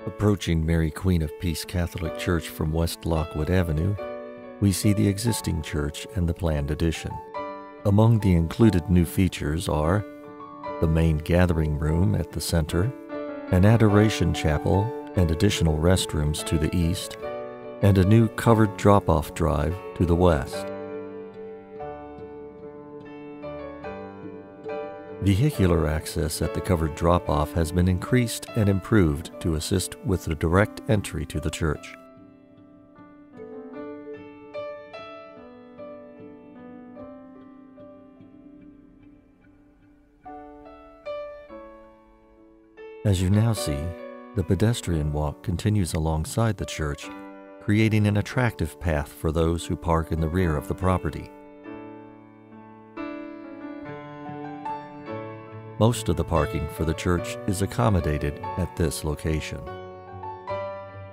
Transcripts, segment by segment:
Approaching Mary Queen of Peace Catholic Church from West Lockwood Avenue, we see the existing church and the planned addition. Among the included new features are the main gathering room at the center, an adoration chapel and additional restrooms to the east, and a new covered drop-off drive to the west. Vehicular access at the covered drop-off has been increased and improved to assist with the direct entry to the church. As you now see, the pedestrian walk continues alongside the church, creating an attractive path for those who park in the rear of the property. Most of the parking for the church is accommodated at this location.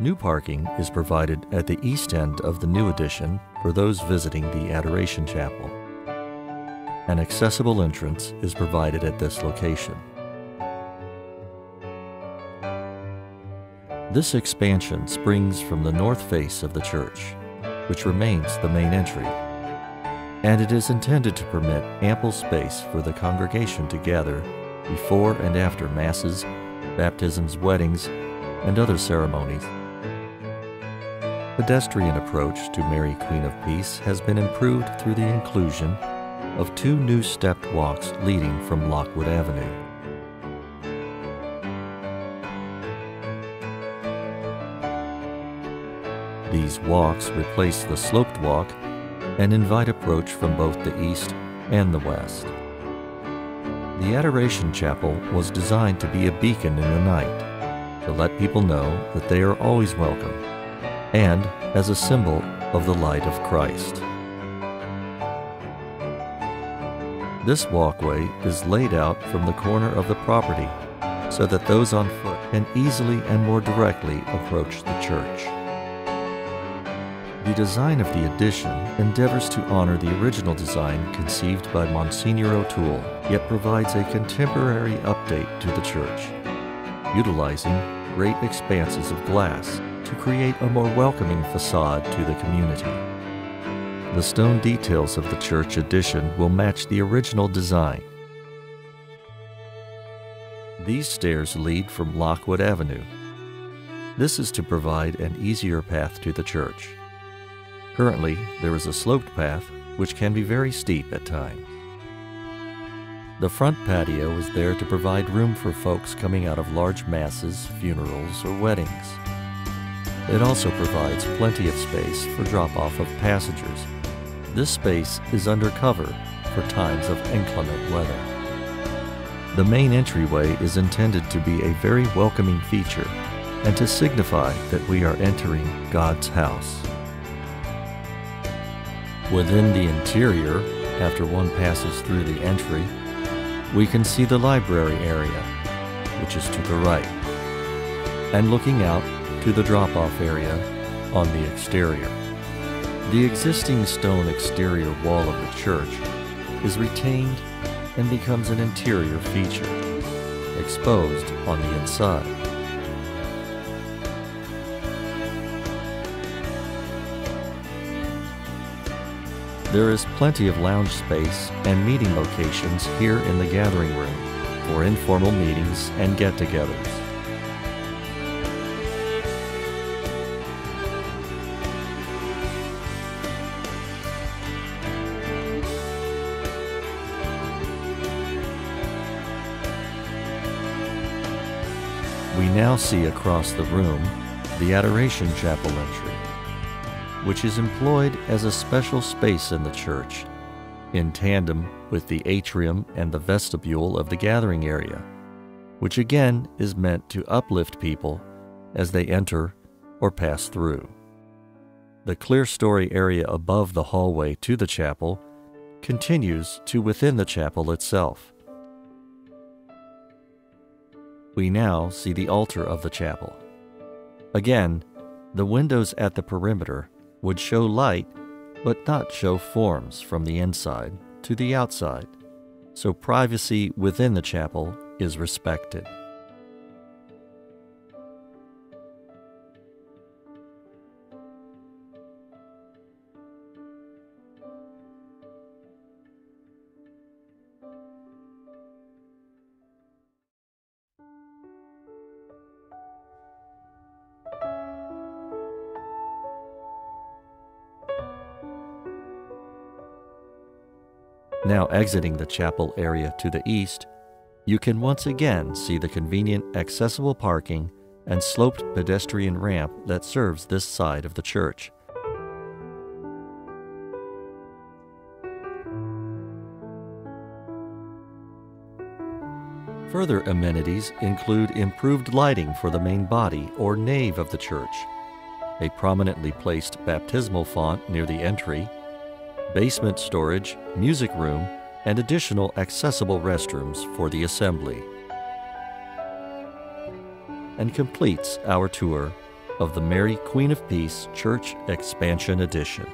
New parking is provided at the east end of the new addition for those visiting the Adoration Chapel. An accessible entrance is provided at this location. This expansion springs from the north face of the church, which remains the main entry, and it is intended to permit ample space for the congregation to gather before and after masses, baptisms, weddings, and other ceremonies. Pedestrian approach to Mary Queen of Peace has been improved through the inclusion of two new stepped walks leading from Lockwood Avenue. These walks replace the sloped walk and invite approach from both the east and the west. The Adoration Chapel was designed to be a beacon in the night, to let people know that they are always welcome, and as a symbol of the light of Christ. This walkway is laid out from the corner of the property so that those on foot can easily and more directly approach the church. The design of the addition endeavors to honor the original design conceived by Monsignor O'Toole, yet provides a contemporary update to the church, utilizing great expanses of glass to create a more welcoming facade to the community. The stone details of the church addition will match the original design. These stairs lead from Lockwood Avenue. This is to provide an easier path to the church. Currently, there is a sloped path which can be very steep at times. The front patio is there to provide room for folks coming out of large masses, funerals, or weddings. It also provides plenty of space for drop-off of passengers. This space is under cover for times of inclement weather. The main entryway is intended to be a very welcoming feature and to signify that we are entering God's house. Within the interior, after one passes through the entry, we can see the library area, which is to the right, and looking out to the drop-off area on the exterior. The existing stone exterior wall of the church is retained and becomes an interior feature, exposed on the inside. There is plenty of lounge space and meeting locations here in the gathering room for informal meetings and get-togethers. We now see across the room the Adoration Chapel entry, which is employed as a special space in the church, in tandem with the atrium and the vestibule of the gathering area, which again is meant to uplift people as they enter or pass through. The clerestory area above the hallway to the chapel continues to within the chapel itself. We now see the altar of the chapel. Again, the windows at the perimeter would show light, but not show forms from the inside to the outside, so privacy within the chapel is respected. Now exiting the chapel area to the east, you can once again see the convenient accessible parking and sloped pedestrian ramp that serves this side of the church. Further amenities include improved lighting for the main body or nave of the church, a prominently placed baptismal font near the entry, basement storage, music room, and additional accessible restrooms for the assembly. And completes our tour of the Mary Queen of Peace Church Expansion Edition.